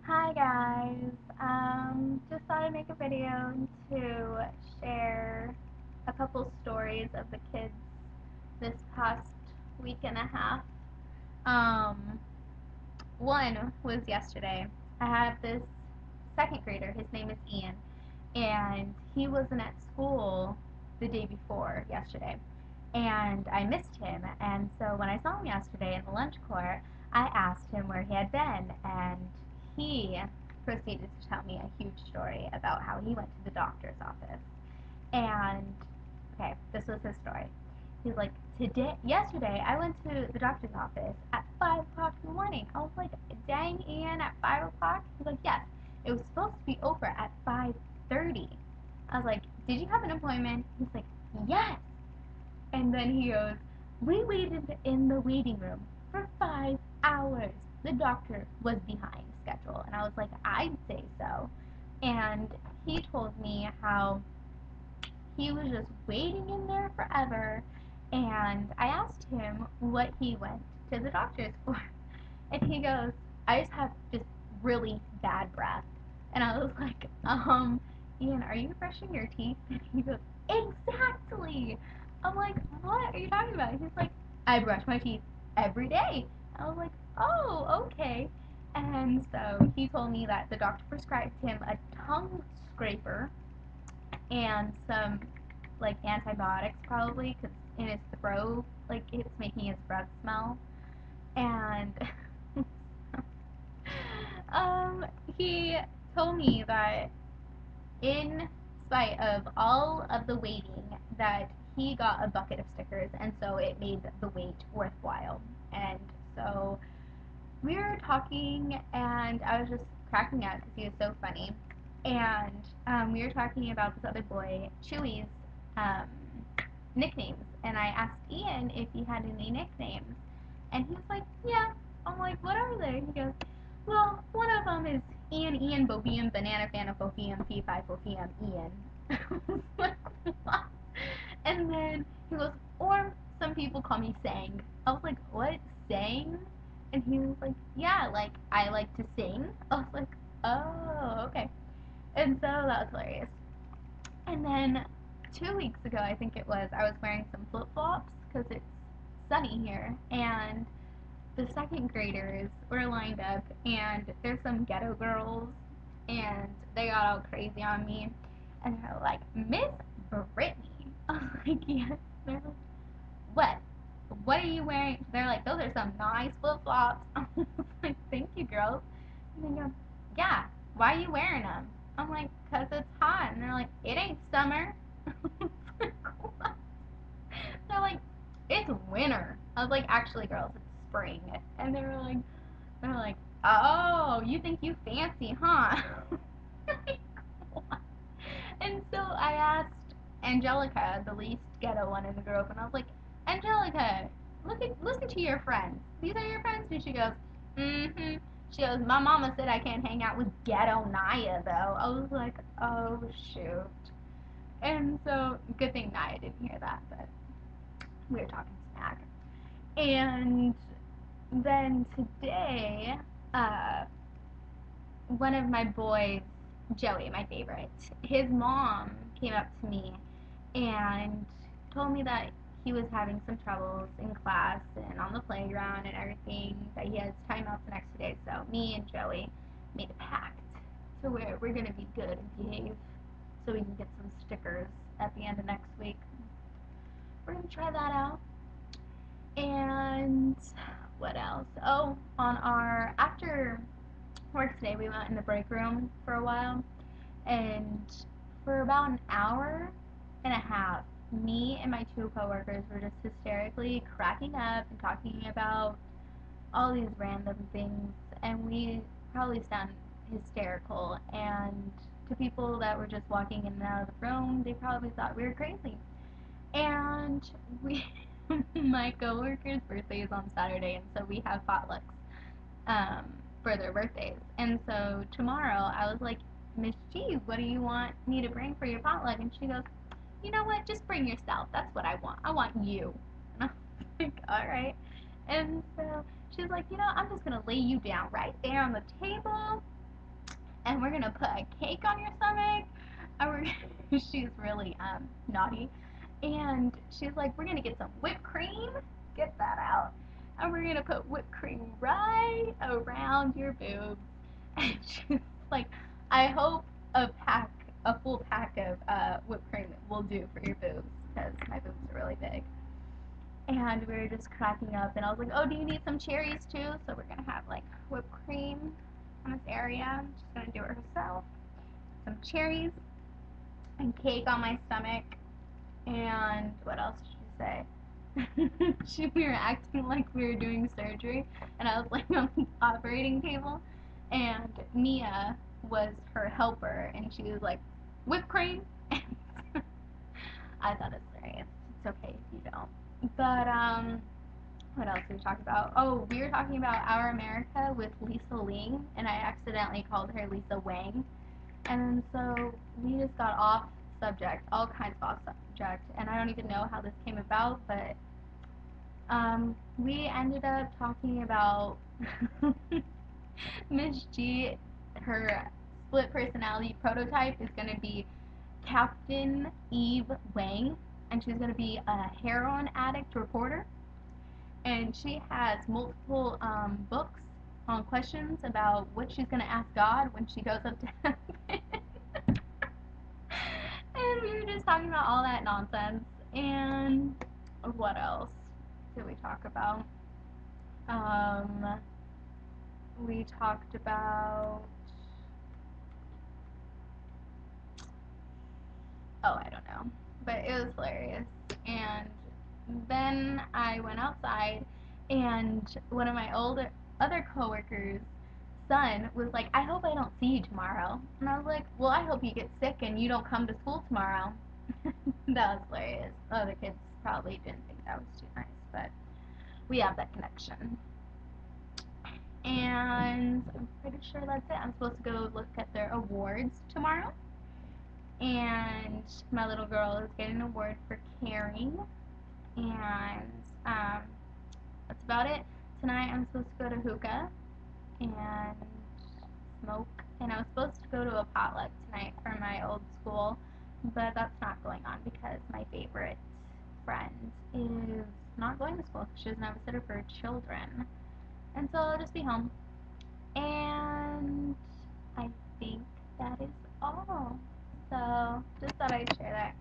Hi guys, just thought I'd make a video to share a couple stories of the kids this past week and a half. Um, One was yesterday. I have this second grader, his name is Ian, and he wasn't at school the day before yesterday. And I missed him, and so when I saw him yesterday in the lunch court, I asked him where he had been, and he proceeded to tell me a huge story about how he went to the doctor's office. And okay, this was his story. He's like, yesterday, I went to the doctor's office at 5 o'clock in the morning. I was like, dang, Ian, at 5 o'clock? He's like, yes, it was supposed to be over at 5:30. I was like, did you have an appointment? He's like, yes. And then he goes, we waited in the waiting room for 5 hours. The doctor was behind schedule. And I was like, I'd say so. And he told me how he was just waiting in there forever. And I asked him what he went to the doctor's for. And he goes, I just have just really bad breath. And I was like, Ian, are you brushing your teeth? And he goes, exactly. I'm like, what are you talking about? He's like, I brush my teeth every day. I was like, oh, okay. And so he told me that the doctor prescribed him a tongue scraper and some like antibiotics probably because in his throat, like it's making his breath smell. And um, he told me that in spite of all of the waiting, that he got a bucket of stickers, and so it made the wait worthwhile. And so we were talking, and I was just cracking up because he was so funny. And we were talking about this other boy, Chewy's um, nicknames, and I asked Ian if he had any nicknames, and he was like, "Yeah." I'm like, "What are they?" He goes, "Well, one of them is Ian Bobium Banana Fana Fofium P5 Fofium Ian." I was like, "What?" And then he goes, "Or some people call me Sang." I was like, "What, Sang?" And he was like, "Yeah, like I like to sing." I was like, "Oh, okay." And so that was hilarious. And then 2 weeks ago, I think it was, I was wearing some flip flops because it's sunny here, and the second graders were lined up, and there's some ghetto girls, and they got all crazy on me, and they're like, Miss Brittany. I was like, yes. They're like, what? What are you wearing? They're like, those are some nice flip flops. I was like, thank you, girls. And they go, yeah, why are you wearing them? I'm like, because it's hot. And they're like, it ain't summer. I was like, what? They're like, it's winter. I was like, actually, girls, it's spring. And they're like, oh, you think you fancy, huh? Like, what? And so I asked Angelica, the least ghetto one in the group, and I was like, Angelica, listen to your friends. These are your friends? And she goes, mm-hmm. She goes, my mama said I can't hang out with ghetto Naya, though. I was like, oh, shoot. And so, good thing Naya didn't hear that, but we were talking smack. And then today, uh, one of my boys, Joey, my favorite, his mom came up to me and told me that he was having some troubles in class and on the playground and everything, that he has timeouts the next 2 days. So me and Joey made a pact to where we're going to be good and behave so we can get some stickers at the end of next week. We're going to try that out. And what else? Oh, on our after work today, we went in the break room for a while, and for about an hour and a half, me and my two coworkers were just hysterically cracking up and talking about all these random things, and we probably sound hysterical. And to people that were just walking in and out of the room, they probably thought we were crazy. And we, my coworker's birthday is on Saturday, and so we have potlucks for their birthdays. And so tomorrow I was like, Miss G, what do you want me to bring for your potluck? And she goes, you know what? Just bring yourself. That's what I want. I want you. And I was like, all right. And so she was like, I'm just going to lay you down right there on the table. and we're gonna put a cake on your stomach, and she's really naughty, and she's like, we're gonna get some whipped cream, get that out, and we're gonna put whipped cream right around your boobs, and she's like, I hope a full pack of whipped cream will do for your boobs, because my boobs are really big. And we were just cracking up, and I was like, oh, do you need some cherries too? So we're gonna have like whipped cream on this area. She's gonna do it herself. Some cherries and cake on my stomach. And what else did she say? We were acting like we were doing surgery, and I was like on the operating table, and Mia was her helper, and she was like, whipped cream. I thought it was hilarious. It's okay if you don't. But what else did we talk about? Oh, we were talking about Our America with Lisa Ling, and I accidentally called her Lisa Wang. And so we just got off subject, all kinds of off subject, and I don't even know how this came about, but we ended up talking about Miss G. Her split personality prototype is going to be Captain Eve Wang, and she's going to be a heroin addict reporter. And she has multiple books on questions about what she's going to ask God when she goes up to heaven. And we were just talking about all that nonsense. And what else did we talk about? We talked about, oh, I don't know. But it was hilarious. And then I went outside, and one of my other coworkers' son was like, I hope I don't see you tomorrow. And I was like, well, I hope you get sick and you don't come to school tomorrow. That was hilarious. The other kids probably didn't think that was too nice, but we have that connection. And I'm pretty sure that's it. I'm supposed to go look at their awards tomorrow. And my little girl is getting an award for caring. And that's about it. Tonight I'm supposed to go to hookah and smoke. And I was supposed to go to a potluck tonight for my old school, but that's not going on because my favorite friend is not going to school. She doesn't have a sitter for children. And so I'll just be home. And I think that is all. So just thought I'd share that.